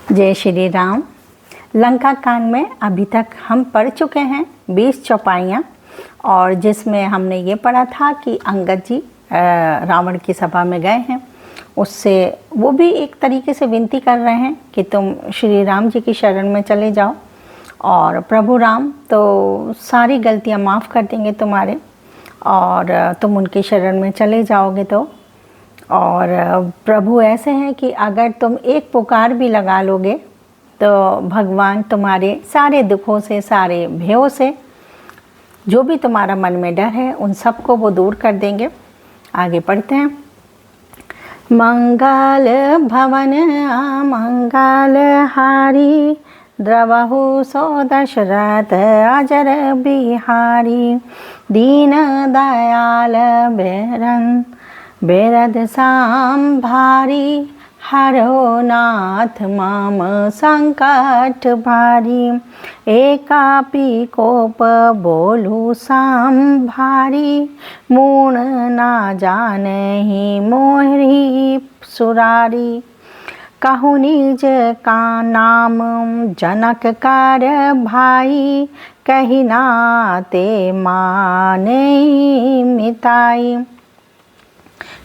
जय श्री राम। लंका कांड में अभी तक हम पढ़ चुके हैं 20 चौपाइयाँ, और जिसमें हमने ये पढ़ा था कि अंगद जी रावण की सभा में गए हैं। उससे वो भी एक तरीके से विनती कर रहे हैं कि तुम श्री राम जी की शरण में चले जाओ और प्रभु राम तो सारी गलतियाँ माफ़ कर देंगे तुम्हारे, और तुम उनकी शरण में चले जाओगे तो। और प्रभु ऐसे हैं कि अगर तुम एक पुकार भी लगा लोगे तो भगवान तुम्हारे सारे दुखों से, सारे भयों से, जो भी तुम्हारा मन में डर है उन सबको वो दूर कर देंगे। आगे पढ़ते हैं। मंगल भवन मंगल हारी, द्रवहु सो दशरथ अजर बिहारी, दीन दयाल बेरद सांभारी, हरो नाथ माम संकट भारी, एकापी कोप बोलू सांभारी, मूण ना जानहि मोहि सुरारी, कहु निज का नाम जनक कर भाई, कही नाते माने मिताई।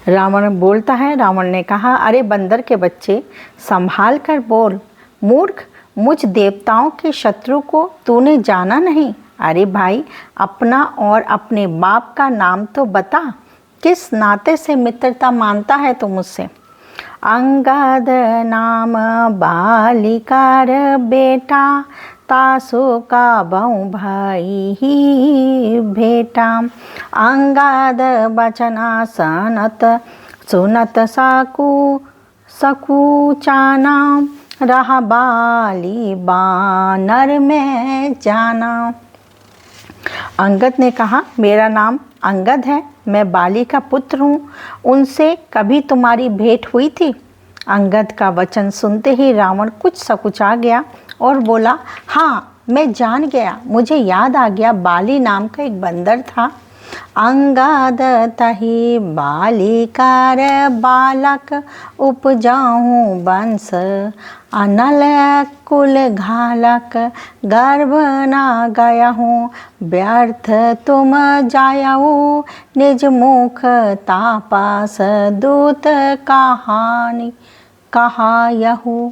रावण बोलता है। रावण ने कहा, अरे बंदर के बच्चे, संभाल कर बोल। मूर्ख, मुझ देवताओं के शत्रु को तूने जाना नहीं। अरे भाई, अपना और अपने बाप का नाम तो बता। किस नाते से मित्रता मानता है तू मुझसे? अंगद नाम बालिकार बेटा, तासु का बहु भाई ही भेटा, अंगद बचना सनत सुनत सकूचाना, रहा बाली बानर में जाना। अंगद ने कहा, मेरा नाम अंगद है, मैं बाली का पुत्र हूँ। उनसे कभी तुम्हारी भेंट हुई थी? अंगद का वचन सुनते ही रावण कुछ सकुचा गया और बोला, हाँ मैं जान गया, मुझे याद आ गया, बाली नाम का एक बंदर था। अंगद तही बालिकार बालक, उपजाऊं वंश अनल कुल घालक, गर्भ ना गया हूँ व्यर्थ तुम जायाऊ, निज मुख तापस दूत कहानी कहायहु।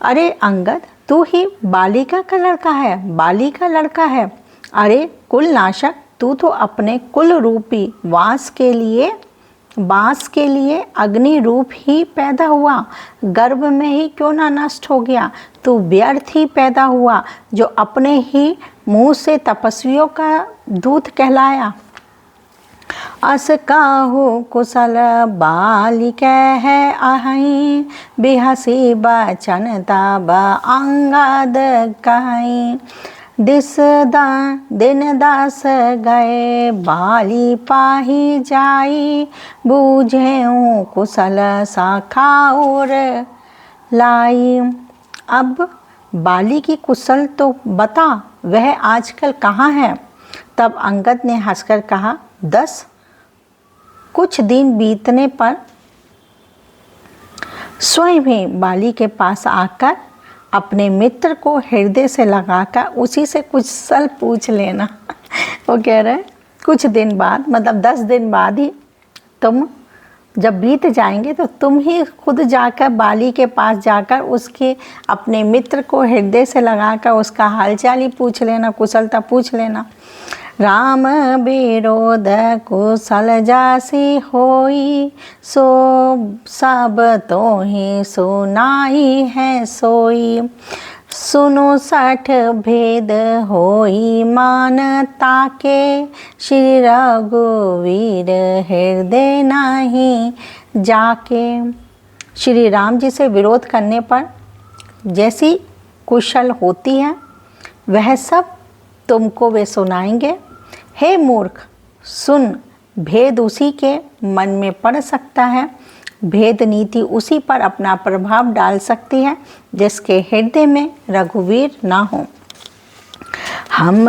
अरे अंगद, तू ही बालिका का लड़का है, बाली का लड़का है। अरे कुल नाशक, तू तो अपने कुल रूपी बांस के लिए अग्नि रूप ही पैदा हुआ, गर्भ में ही क्यों ना नष्ट हो गया। तू व्यर्थ ही पैदा हुआ, जो अपने ही मुंह से तपस्वियों का दूत कहलाया। अस काहू कुशल बालिक है अहि, बिहसी बचन तब अंगद कहीं, दिन दास गए बाली पाही जाई, बूझेऊँ कुशल शाखाउर लाई। अब बाली की कुशल तो बता, वह आजकल कहाँ है? तब अंगद ने हंसकर कहा, 10 कुछ दिन बीतने पर स्वयं ही बाली के पास आकर अपने मित्र को हृदय से लगाकर उसी से कुछ सल पूछ लेना। वो कह रहे हैं कुछ दिन बाद, मतलब 10 दिन बाद ही तुम जब बीत जाएंगे तो तुम ही खुद जाकर बाली के पास जाकर उसके अपने मित्र को हृदय से लगाकर उसका हालचाल ही पूछ लेना, कुशलता पूछ लेना। राम विरोध कुशल जासी होई, सो सब तो ही सुनाई है सोई, सुनो 60 भेद होई मानता के, श्री रघुवीर हृदय नहीं जाके। श्री राम जी से विरोध करने पर जैसी कुशल होती है वह सब तुमको वे सुनाएंगे। हे मूर्ख, सुन, भेद उसी के मन में पड़ सकता है, भेद नीति उसी पर अपना प्रभाव डाल सकती है जिसके हृदय में रघुवीर ना हो। हम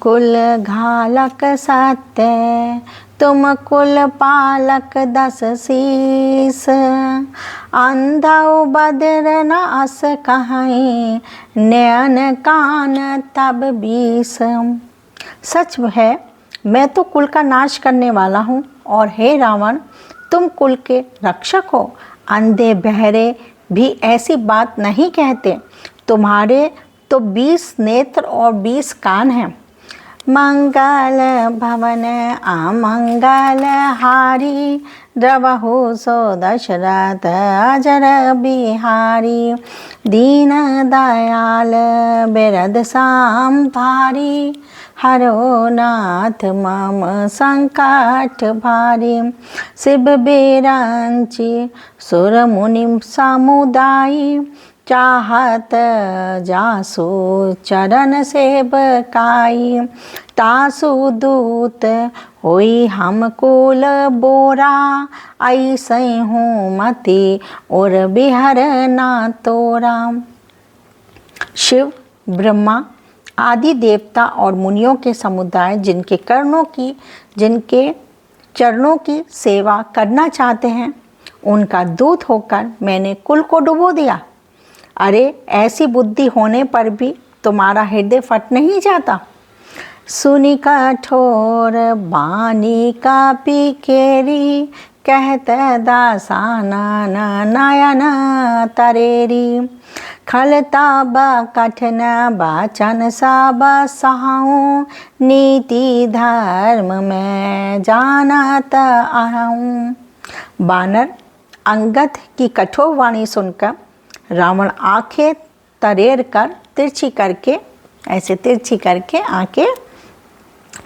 कुल घालक सत्य तुम कुल पालक 10 शीस, अंधौ बदर न अस कहीं, नयन कान तब 20। सच है, मैं तो कुल का नाश करने वाला हूँ, और हे रावण, तुम कुल के रक्षक हो। अंधे बहरे भी ऐसी बात नहीं कहते, तुम्हारे तो 20 नेत्र और 20 कान हैं। मंगल भवन अमंगल हारी, द्रवहु सो दशरथ अजर बिहारी, दीन दयाल बिरद सांभारी, हरो नाथ मम संकट भारी। शिव बिरंची सुर मुनि समुदायी, चाहत जासु चरण सेवकाई, तासु दूत होई हम कुल बोरा, ऐसे हूँ मति और बिहर ना तोरा। शिव, ब्रह्मा आदि देवता और मुनियों के समुदाय जिनके चरणों की सेवा करना चाहते हैं, उनका दूत होकर मैंने कुल को डुबो दिया। अरे, ऐसी बुद्धि होने पर भी तुम्हारा हृदय फट नहीं जाता। सुनी कठोर बानी का पिकेरी, कहत दासाना नयन तरेरी, खलताब कठिन बचन सब सहाऊं, नीति धर्म में जानत आहूं। बानर अंगद की कठोर वाणी सुनकर रावण आंखें तरेर कर तिरछी करके आंखें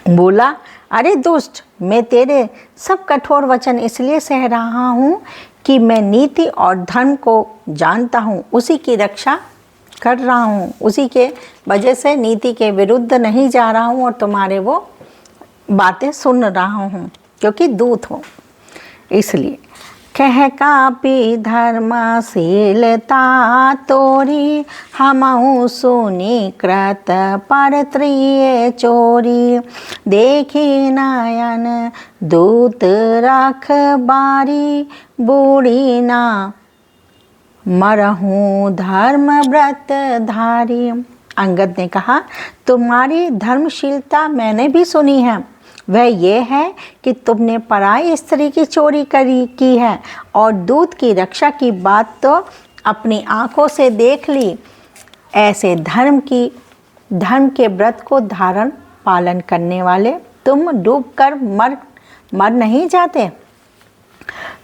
बोला, अरे दुष्ट, मैं तेरे सब कठोर वचन इसलिए सह रहा हूँ कि मैं नीति और धर्म को जानता हूँ, उसी की रक्षा कर रहा हूँ, उसी के वजह से नीति के विरुद्ध नहीं जा रहा हूँ और तुम्हारे वो बातें सुन रहा हूँ, क्योंकि दूत हो इसलिए। कह कापी धर्मशीलता तोरी, हमहु सुनी कृत पर त्रिय चोरी, देखी नयन दूत रख बारी, बूढ़ी ना मरहूँ धर्म व्रत धारी। अंगद ने कहा, तुम्हारी धर्मशीलता मैंने भी सुनी है। वह ये है कि तुमने पराई स्त्री की चोरी की है और दूत की रक्षा की बात तो अपनी आंखों से देख ली। ऐसे धर्म के व्रत को धारण पालन करने वाले तुम डूबकर मर नहीं जाते।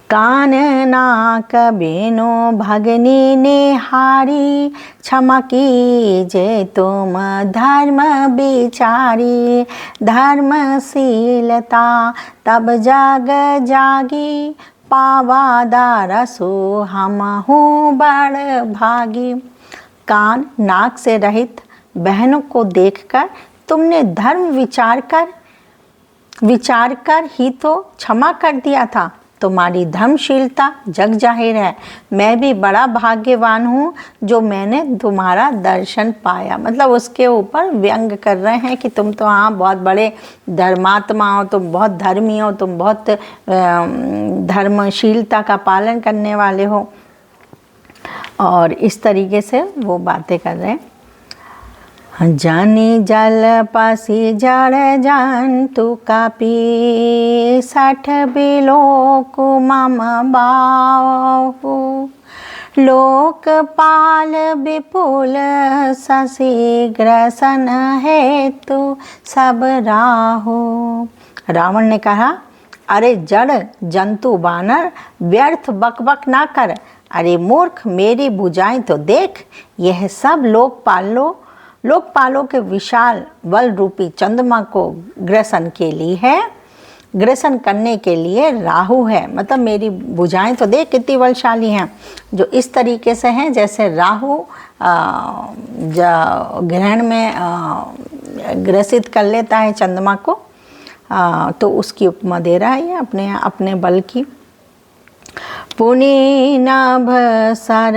कान नाक बेनो भगनी निहारी, क्षमा कीजे तुम धर्म बिचारी, धर्मशीलता तब जाग जागी, पावा दारसु हमहु बड़ भागी। कान नाक से रहित बहनों को देखकर तुमने धर्म विचार कर ही तो क्षमा कर दिया था। तुम्हारी धर्मशीलता जग जाहिर है। मैं भी बड़ा भाग्यवान हूँ जो मैंने तुम्हारा दर्शन पाया। मतलब उसके ऊपर व्यंग कर रहे हैं कि तुम तो हाँ बहुत बड़े धर्मात्मा हो, तुम बहुत धर्मी हो, तुम बहुत धर्मशीलता का पालन करने वाले हो, और इस तरीके से वो बातें कर रहे हैं। जानी जल पसी जड़ जंतु कापी, 60 बिलोक मम बाहु, लोकपाल विपुल शशि ग्रसन हेतु सब राहु। रावण ने कहा, अरे जड़ जंतु बानर, व्यर्थ बकबक ना कर। अरे मूर्ख, मेरी भुजाएं तो देख। यह सब लोकपालों के विशाल बल रूपी चंद्रमा को ग्रसन करने के लिए राहु है। मतलब मेरी भुजाएं तो देख कितनी बलशाली हैं, जो इस तरीके से हैं जैसे राहु ग्रहण में ग्रसित कर लेता है चंद्रमा को, तो उसकी उपमा दे रहा है अपने बल की। पुनि नभ सर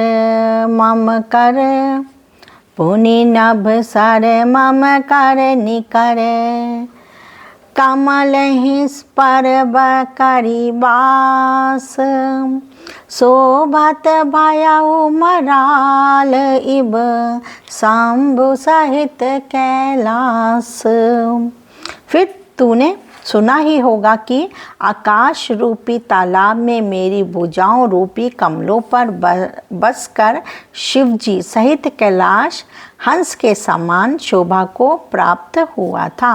मम कर, पुनि नभ सर मम कर निकर, कमल हिस पर करी बास, शोभत भयउ मराल इब शंभु सहित कैलास। फिर तूने सुना ही होगा कि आकाश रूपी तालाब में मेरी भुजाओं रूपी कमलों पर बसकर शिव जी सहित कैलाश हंस के समान शोभा को प्राप्त हुआ था।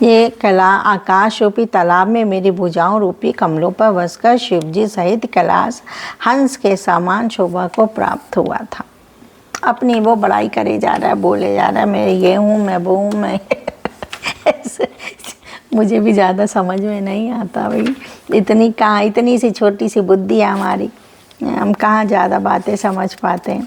ये कला आकाश रूपी तालाब में मेरी भुजाओं रूपी कमलों पर बसकर शिव जी सहित कैलाश हंस के समान शोभा को प्राप्त हुआ था। अपनी वो बड़ाई करे जा रहा है, बोले जा रहा है, मैं ये हूँ, मैं वो हूँ, मैं मुझे भी ज़्यादा समझ में नहीं आता भाई, इतनी सी छोटी सी बुद्धि है हमारी, हम कहाँ ज़्यादा बातें समझ पाते हैं।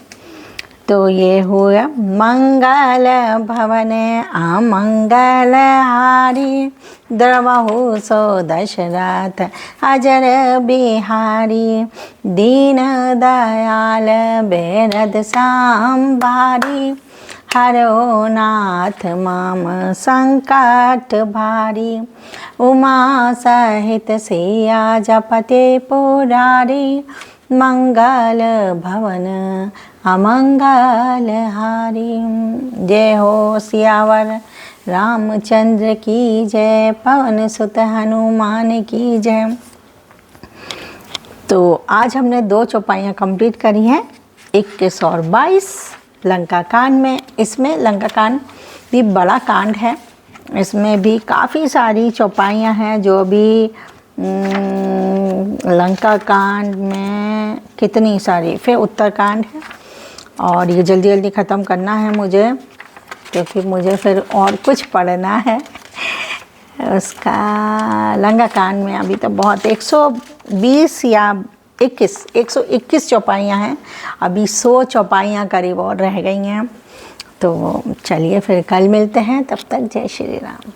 तो ये हुआ मंगल भवन अमंगल हारी, द्रवहु सो दशरथ अजर बिहारी, दीन दयाल बेरद सांबारी, हरो नाथ मम संकट भारी, उमा सहित सिया जपते पुरारी, मंगल भवन अमंगल हारी। जय हो सियावर रामचंद्र की जय, पवन सुत हनुमान की जय। तो आज हमने 2 चौपाइयाँ कंप्लीट करी हैं, 21 और 22 लंका कांड में। इसमें लंका कांड भी बड़ा कांड है, इसमें भी काफ़ी सारी चौपाइयाँ हैं जो भी लंका कांड में कितनी सारी। फिर उत्तरकांड है और ये जल्दी जल्दी ख़त्म करना है मुझे, क्योंकि मुझे फिर और कुछ पढ़ना है उसका। लंका कांड में अभी तो बहुत 120 या 121 चौपाइयाँ हैं, अभी 100 चौपाइयाँ करीब और रह गई हैं। तो चलिए फिर कल मिलते हैं, तब तक जय श्री राम।